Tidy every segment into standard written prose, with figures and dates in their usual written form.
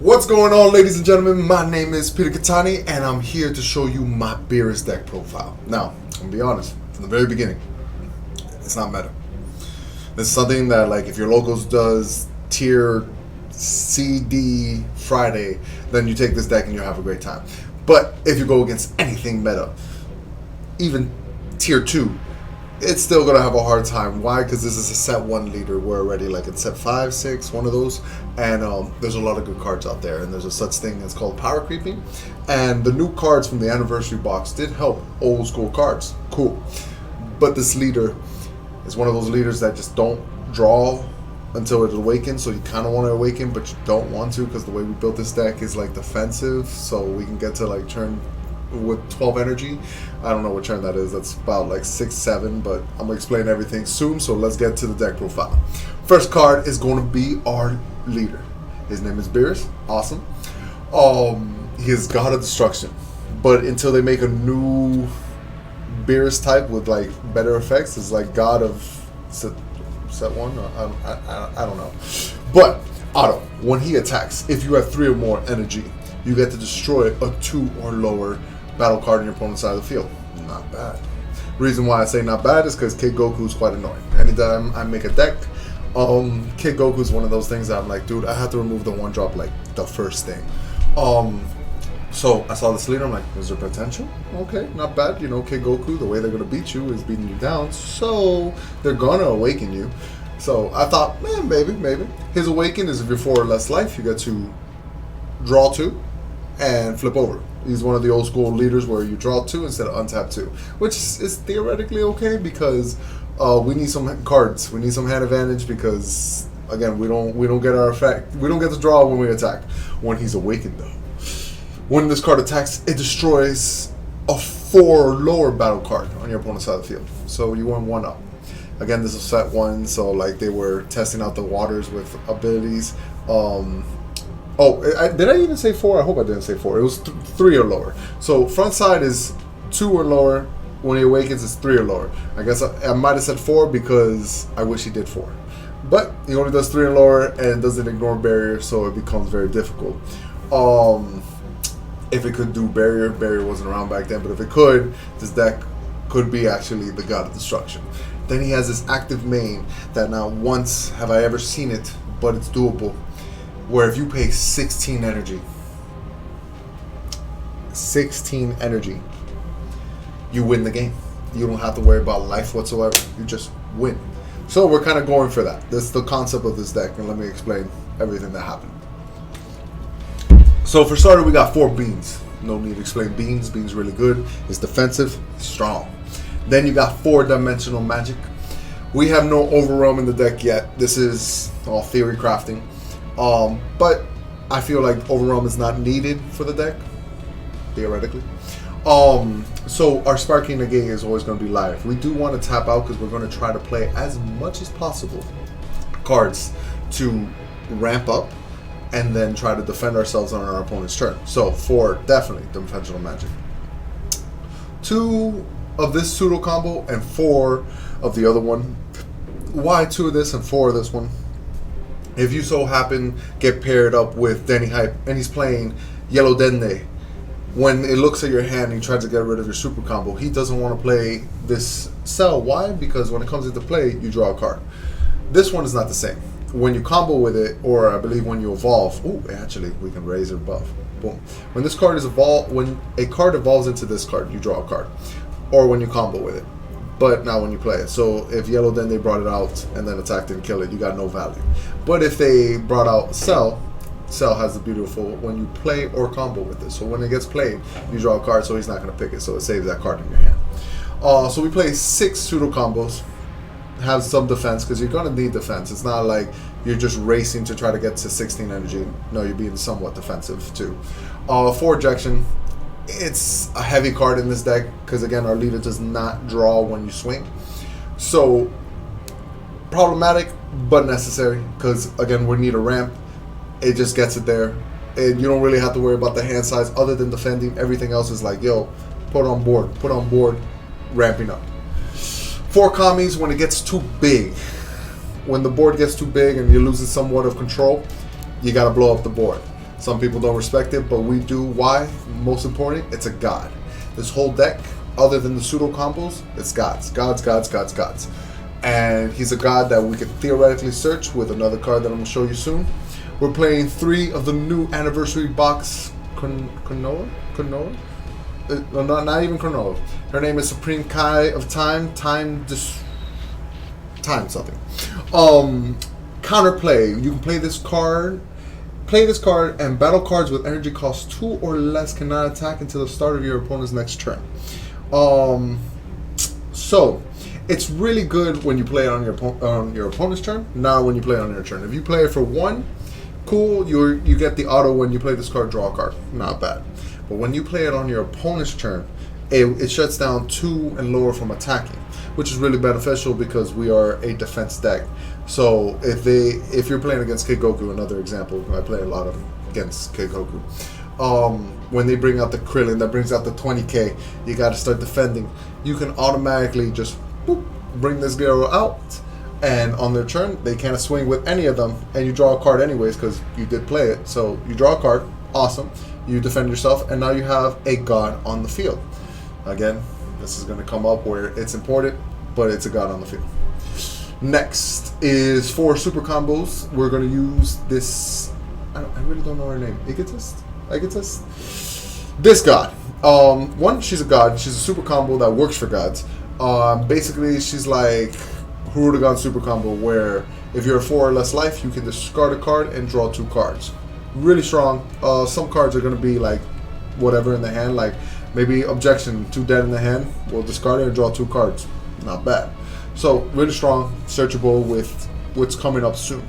What's going on, ladies and gentlemen? My name is Peter Cattani, and I'm here to show you my Beerus deck profile. Now, I'm gonna be honest, from the very beginning, it's not meta. This is something that, like, if your locals does tier CD Friday, then you take this deck and you'll have a great time. But if you go against anything meta, even tier 2, it's still going to have a hard time. Why? Because this is a set 1 leader. We're already like in set 5, 6, one of those. And there's a lot of good cards out there. And there's a such thing that's called power creeping. And the new cards from the anniversary box did help old school cards. Cool. But this leader is one of those leaders that just don't draw until it awakens. So you kind of want to awaken, but you don't want to, because the way we built this deck is like defensive. So we can get to like turn with 12 energy. I don't know what turn that is. That's about like 6, 7, but I'm gonna explain everything soon. So let's get to the deck profile. First card is going to be our leader. His name is Beerus. Awesome. He is God of Destruction, but until they make a new Beerus type with like better effects, it's like God of set 1. I don't know. But auto, when he attacks, if you have 3 or more energy, you get to destroy a 2 or lower battle card on your opponent's side of the field. Not bad. Reason why I say not bad is because Kid Goku is quite annoying. Anytime I make a deck, Kid Goku is one of those things that I'm like, dude, I have to remove the 1-drop like the first thing. So I saw this leader, I'm like, is there potential? Okay, not bad. You know, Kid Goku, the way they're gonna beat you is beating you down, so they're gonna awaken you. So I thought, man, maybe. His awaken is if you're 4 or less life, you get to draw 2 and flip over. He's one of the old school leaders where you draw 2 instead of untap 2, which is theoretically okay because we need some cards. We need some hand advantage because again we don't get our effect. We don't get to draw when we attack. When he's awakened though, when this card attacks, it destroys a 4 or lower battle card on your opponent's side of the field. So you win 1 up. Again, this is set 1, so like they were testing out the waters with abilities. Did I even say 4? I hope I didn't say 4. It was 3 or lower. So front side is 2 or lower. When he awakens, it's 3 or lower. I guess I might have said 4 because I wish he did 4. But he only does 3 or lower and doesn't ignore barrier, so it becomes very difficult. If it could do barrier wasn't around back then, but if it could, this deck could be actually the God of Destruction. Then he has this active main that not once have I ever seen it, but it's doable. Where if you pay 16 energy, you win the game. You don't have to worry about life whatsoever. You just win. So we're kind of going for that. That's the concept of this deck, and let me explain everything that happened. So for starter, we got 4 beans. No need to explain beans. Beans really good. It's defensive, strong. Then you got 4-dimensional magic. We have no overwhelm in the deck yet. This is all theory crafting. But I feel like overwhelm is not needed for the deck, theoretically. So our Sparking Negate is always going to be live. We do want to tap out because we're going to try to play as much as possible cards to ramp up and then try to defend ourselves on our opponent's turn. So 4, definitely dimensional magic. 2 of this pseudo combo and 4 of the other one. Why 2 of this and 4 of this one? If you so happen get paired up with Denny Hype and he's playing Yellow Dende, when it looks at your hand and he tries to get rid of your super combo, he doesn't want to play this cell. Why? Because when it comes into play, you draw a card. This one is not the same. When you combo with it, or I believe when you evolve, actually we can raise it above. Boom. When this card is when a card evolves into this card, you draw a card. Or when you combo with it. But not when you play it. So if Yellow Dende brought it out and then attacked and killed it, you got no value. But if they brought out Cell has the beautiful when you play or combo with it. So when it gets played, you draw a card, so he's not going to pick it. So it saves that card in your hand. So we play 6 pseudo combos. Have some defense because you're going to need defense. It's not like you're just racing to try to get to 16 energy. No, you're being somewhat defensive too. 4 ejection. It's a heavy card in this deck because again our leader does not draw when you swing, so problematic but necessary because again we need a ramp. It just gets it there and you don't really have to worry about the hand size other than defending. Everything else is like, yo, put on board, ramping up. 4 commies when it gets too big. When the board gets too big and you're losing somewhat of control, you gotta blow up the board. Some people don't respect it, but we do. Why? Most important, it's a god. This whole deck, other than the pseudo combos, it's gods. Gods, gods, gods, gods. And he's a god that we could theoretically search with another card that I'm going to show you soon. We're playing 3 of the new anniversary box Chronoa? Not even Chronoa. Her name is Supreme Kai of Time. Time something. Counterplay. You can play this card. And battle cards with energy cost 2 or less cannot attack until the start of your opponent's next turn. So it's really good when you play it on your opponent's turn, not when you play it on your turn. If you play it for 1, cool, you get the auto when you play this card, draw a card. Not bad. But when you play it on your opponent's turn, it shuts down 2 and lower from attacking, which is really beneficial because we are a defense deck. So if you're playing against Keikoku, another example, I play a lot against Keikoku. When they bring out the Krillin, that brings out the 20k, you got to start defending. You can automatically just bring this girl out, and on their turn, they can't swing with any of them, and you draw a card anyways because you did play it. So you draw a card, awesome. You defend yourself, and now you have a god on the field. Again, this is going to come up where it's important, but it's a god on the field. Next is 4 super combos. We're going to use this. I really don't know her name. Egotist. This god. One, she's a god. She's a super combo that works for gods. Basically, she's like Huragan super combo, where if you're 4 or less life, you can discard a card and draw 2 cards. Really strong. Some cards are going to be like whatever in the hand, like maybe Objection, 2 dead in the hand. We'll discard it and draw 2 cards. Not bad. So really strong, searchable with what's coming up soon.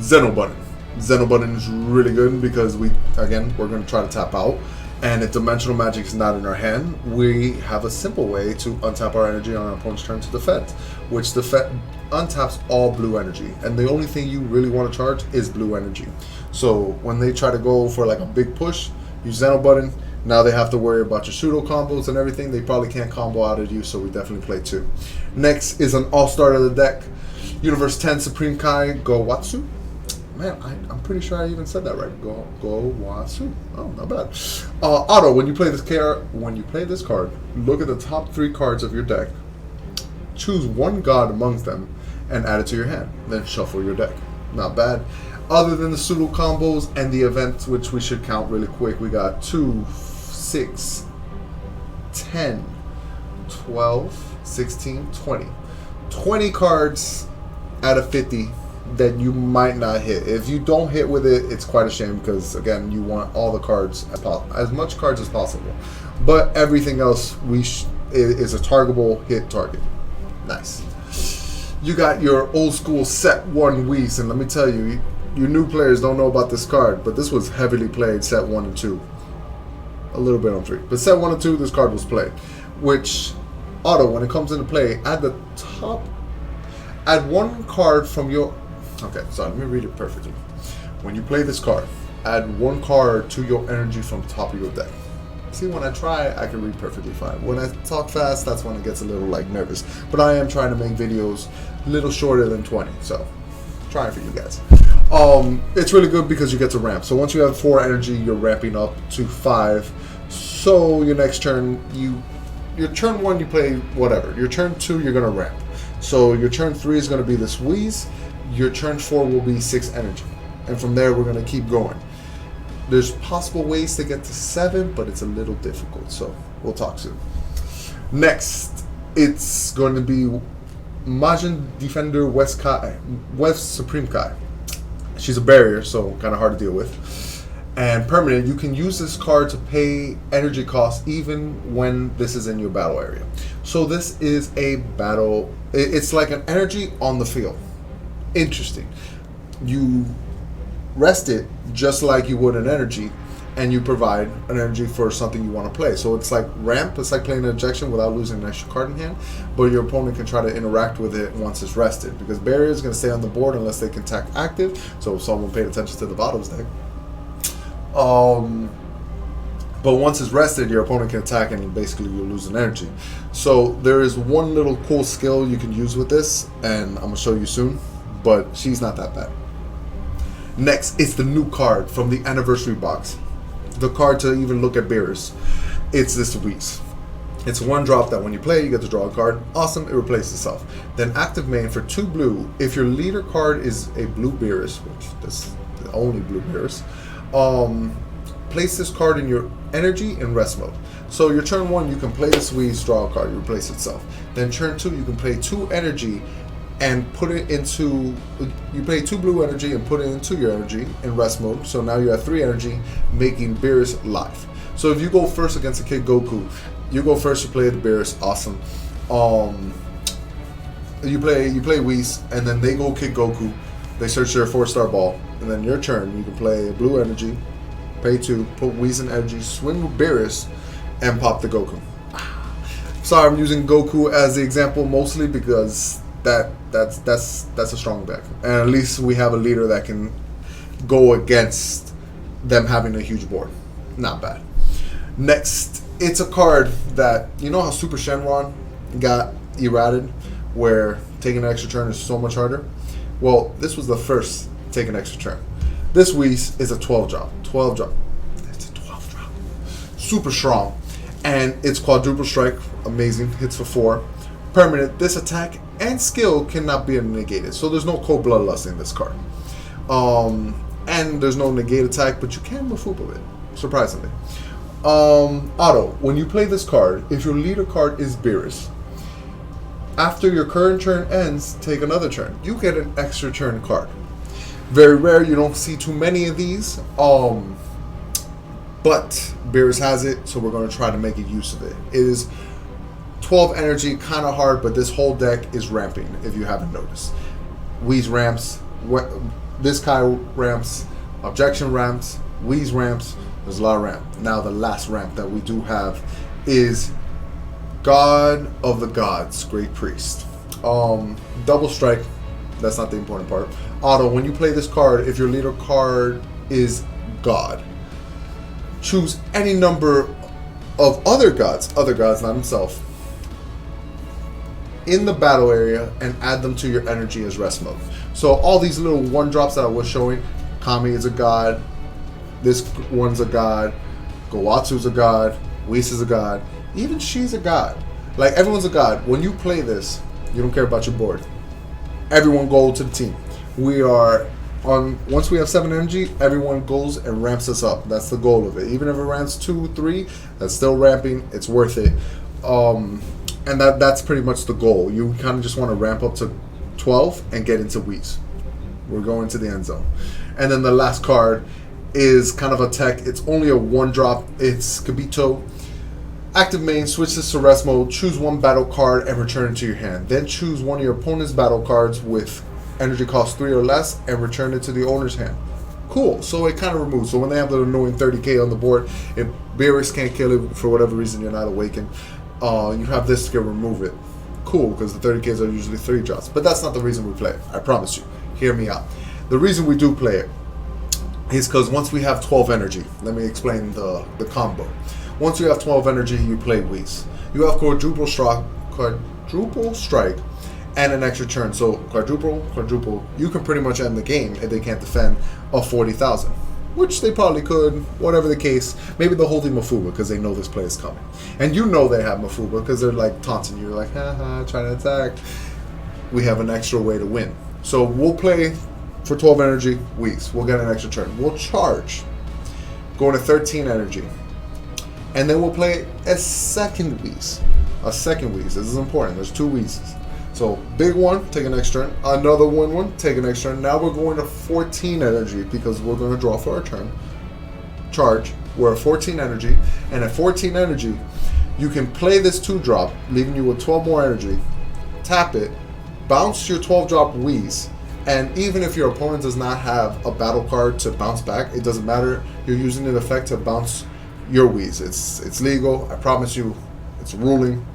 Zeno Button. Zeno Button is really good because we're going to try to tap out. And if Dimensional Magic is not in our hand, we have a simple way to untap our energy on our opponent's turn to defend, which untaps all blue energy. And the only thing you really want to charge is blue energy. So when they try to go for like a big push, use Zeno Button. Now they have to worry about your pseudo combos and everything. They probably can't combo out of you, so we definitely play 2. Next is an all-star of the deck, Universe 10 Supreme Kai Go Watsu. Man, I'm pretty sure I even said that right. Go Watsu. Oh, not bad. Auto. When you play this card, look at the top 3 cards of your deck. Choose 1 god amongst them and add it to your hand. Then shuffle your deck. Not bad. Other than the pseudo combos and the events, which we should count really quick, we got 2, 6, 10, 12, 16, 20. 20 cards out of 50 that you might not hit. If you don't hit with it, it's quite a shame because, again, you want all the cards, as much cards as possible. But everything else is a targetable hit target. Nice. You got your old school set 1 Whis, and let me tell you, you new players don't know about this card, but this was heavily played set 1 and 2. A little bit on 3. But set 1 and 2, this card was played. Which, auto, when it comes into play, add 1 card from your... Okay, so let me read it perfectly. When you play this card, add 1 card to your energy from the top of your deck. See, when I try, I can read perfectly fine. When I talk fast, that's when it gets a little like nervous. But I am trying to make videos a little shorter than 20, so trying for you guys. It's really good because you get to ramp. So once you have 4 energy, you're ramping up to 5. So your next turn, your turn 1 you play whatever. Your turn 2 you're gonna ramp. So your turn 3 is gonna be this Whis. Your turn 4 will be 6 energy, and from there we're gonna keep going. There's possible ways to get to 7, but it's a little difficult. So we'll talk soon. Next, it's going to be Majin Defender West Supreme Kai. She's a barrier, so kind of hard to deal with. And permanent, you can use this card to pay energy costs even when this is in your battle area. So this is a battle, it's like an energy on the field. Interesting. You rest it just like you would an energy, and you provide an energy for something you want to play. So it's like ramp, it's like playing an ejection without losing an extra card in hand, but your opponent can try to interact with it once it's rested, because barrier is going to stay on the board unless they can attack active. So if someone paid attention to the Vados deck. But once it's rested, your opponent can attack and basically you lose an energy. So there is one little cool skill you can use with this, and I'm going to show you soon, but she's not that bad. Next, it's the new card from the anniversary box. The card to even look at Beerus. It's this Whis. It's one drop that when you play, you get to draw a card. Awesome, it replaces itself. Then active main for 2 blue. If your leader card is a blue Beerus, which is the only blue Beerus, place this card in your energy and rest mode. So your turn 1, you can play this Whis, draw a card, you replace itself. Then turn 2, you can play 2 energy and put it into, you play 2 blue energy and put it into your energy in rest mode. So now you have 3 energy, making Beerus live. So if you go first against a Kid Goku, you go first, you play the Beerus, awesome. You play Whis, and then they go Kid Goku, they search their 4-star ball, and then your turn, you can play blue energy, pay 2, put Whis in energy, swing with Beerus, and pop the Goku. Sorry, I'm using Goku as the example mostly because that's a strong deck, and at least we have a leader that can go against them having a huge board. Not bad. Next, it's a card that, you know how Super Shenron got errated, where taking an extra turn is so much harder? Well, this was the first take an extra turn. This Whis is a 12 drop. 12 drop. It's a 12 drop. Super strong. And it's quadruple strike. Amazing. Hits for 4. Permanent. This attack and skill cannot be negated. So there's no cold bloodlust in this card. And there's no negate attack, but you can move with it. Surprisingly. Auto. When you play this card, if your leader card is Beerus, after your current turn ends, take another turn. You get an extra turn card. Very rare, you don't see too many of these. But Beerus has it, so we're going to try to make use of it. It is 12 energy, kind of hard, but this whole deck is ramping, if you haven't noticed. Whis ramps, this Kai ramps, Objection ramps, Whis ramps, there's a lot of ramp. Now the last ramp that we do have is God of the Gods, Great Priest. Double strike, that's not the important part. Auto, when you play this card, if your leader card is God, choose any number of other gods, not himself, in the battle area and add them to your energy as rest mode. So all these little 1-drops that I was showing, Kami is a god, this one's a god, Goatsu's a god, Whis is a god, even she's a god. Like, everyone's a god. When you play this, you don't care about your board. Everyone go to the team. We are on, once we have 7 energy, everyone goes and ramps us up. That's the goal of it. Even if it ramps 2, 3, that's still ramping. It's worth it. And that's pretty much the goal. You kind of just want to ramp up to 12 and get into Whis. We're going to the end zone. And then the last card is kind of a tech. It's only a 1-drop. It's Kibito. Active main, switch this to rest mode, choose 1 battle card and return it to your hand. Then choose one of your opponent's battle cards with energy cost 3 or less and return it to the owner's hand. Cool. So it kind of removes. So when they have the annoying 30k on the board, if Beerus can't kill it for whatever reason, you're not awakened, you have this to remove it. Cool, because the 30ks are usually 3 drops. But that's not the reason we play it. I promise you. Hear me out. The reason we do play it is because once we have 12 energy, let me explain the combo. Once you have 12 energy, you play Whis. You have quadruple strike, and an extra turn. So quadruple, you can pretty much end the game if they can't defend a 40,000, which they probably could. Whatever the case, maybe they'll hold Mafuba because they know this play is coming, and you know they have Mafuba because they're like taunting you, like haha, trying to attack. We have an extra way to win. So we'll play for 12 energy Whis. We'll get an extra turn. We'll charge, going to 13 energy. And then we'll play a second Whis. This is important. There's 2 Whis. So big one, take an extra turn. Another one, take an extra turn. Now we're going to 14 energy because we're going to draw for our turn. Charge. We're at 14 energy. And at 14 energy, you can play this 2-drop, leaving you with 12 more energy. Tap it. Bounce your 12-drop Whis. And even if your opponent does not have a battle card to bounce back, it doesn't matter. You're using an effect to bounce your Whis. It's legal. I promise you. It's ruling.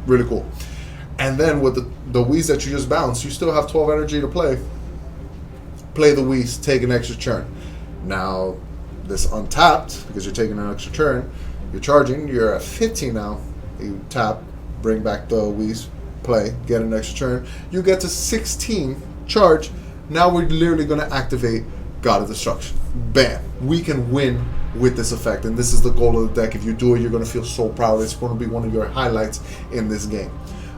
Really cool. And then with the Whis that you just bounced, you still have 12 energy to play. Play the Whis, take an extra turn. Now, this untapped, because you're taking an extra turn, you're charging, you're at 15 now. You tap, bring back the Whis, play, get an extra turn. You get to 16, charge. Now we're literally going to activate God of Destruction. Bam. We can win with this effect, and this is the goal of the deck. If you do it, you're going to feel so proud. It's going to be one of your highlights in this game.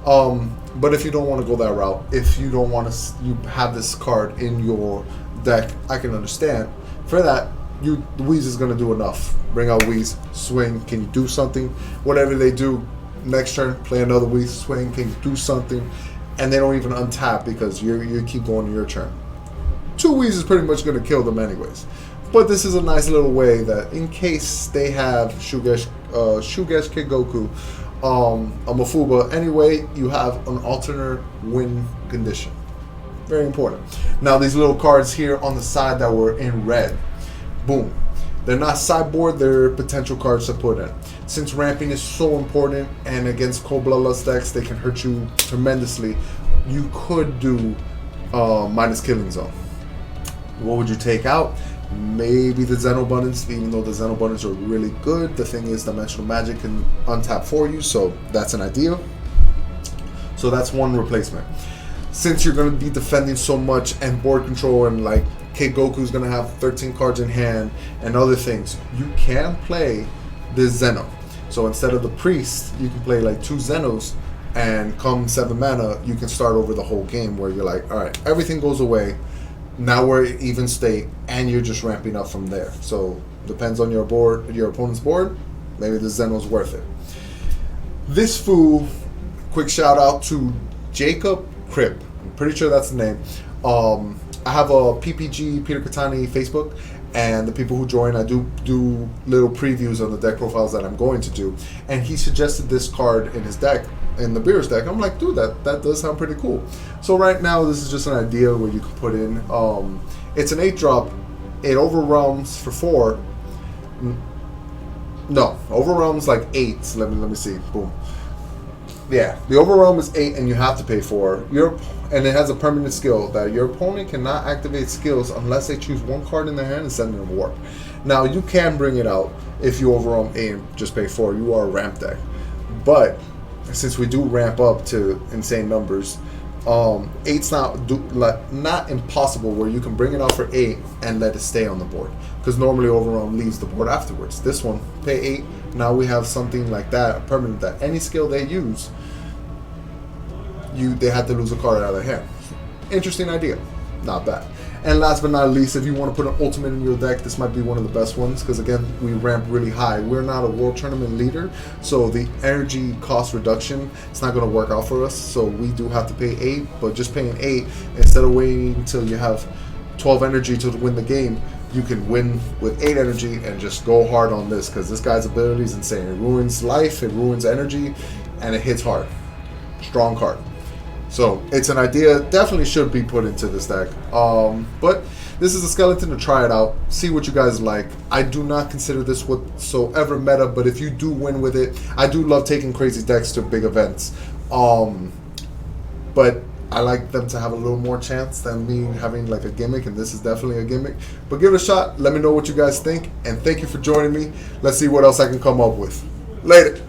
But if you don't want to go that route, if you don't want to, you have this card in your deck, I can understand. For that, Wheeze is going to do enough. Bring out Wheeze, swing, can you do something? Whatever they do, next turn, play another Wheeze, swing, can you do something? And they don't even untap because you keep going to your turn. 2 Wheeze is pretty much going to kill them anyways. But this is a nice little way that in case they have Shugesh Kigoku, a Mafuba, anyway, you have an alternate win condition. Very important. Now these little cards here on the side that were in red, boom. They're not sideboard, they're potential cards to put in. Since ramping is so important and against cold bloodlust decks they can hurt you tremendously, you could do minus killing zone. What would you take out? Maybe the Xeno Abundance, even though the Xeno Abundance are really good. The thing is, Dimensional Magic can untap for you, so that's an idea. So that's one replacement. Since you're going to be defending so much and board control, and like Kid Goku's going to have 13 cards in hand and other things, you can play this Xeno. So instead of the Priest, you can play like 2 Xenos, and come 7 mana, you can start over the whole game where you're like, all right, everything goes away. Now we're at even state, and you're just ramping up from there. So depends on your board, your opponent's board. Maybe the Xeno's worth it. This fool, quick shout out to Jacob Crip. I'm pretty sure that's the name. I have a PPG Peter Cattani Facebook, and the people who join, I do little previews on the deck profiles that I'm going to do. And he suggested this card in his deck, in the Beerus deck. I'm like, dude, that does sound pretty cool. So right now, this is just an idea where you can put in. It's an 8-drop. It overwhelms for 4. No, overwhelms like 8. Let me see. Boom. Yeah, the overwhelm is 8, and you have to pay 4. And it has a permanent skill that your opponent cannot activate skills unless they choose 1 card in their hand and send it in warp. Now you can bring it out if you overwhelm 8 and just pay 4. You are a ramp deck, but since we do ramp up to insane numbers, 8's not impossible where you can bring it out for 8 and let it stay on the board, because normally overwhelm leaves the board afterwards. This one, pay 8. Now we have something like that, a permanent, that any skill they use, they had to lose a card out of their hand. Interesting idea, not bad. And last but not least, if you want to put an ultimate in your deck, this might be one of the best ones, because again, we ramp really high. We're not a world tournament leader, so the energy cost reduction, it's not going to work out for us. So we do have to pay 8, but just paying 8, instead of waiting until you have 12 energy to win the game, you can win with 8 energy and just go hard on this, because this guy's ability is insane. It ruins life, it ruins energy, and it hits hard. Strong card. So it's an idea, definitely should be put into this deck. But this is a skeleton to try it out, see what you guys like. I do not consider this whatsoever meta, but if you do win with it, I do love taking crazy decks to big events. But I like them to have a little more chance than me having like a gimmick, and this is definitely a gimmick. But give it a shot, let me know what you guys think, and thank you for joining me. Let's see what else I can come up with. Later.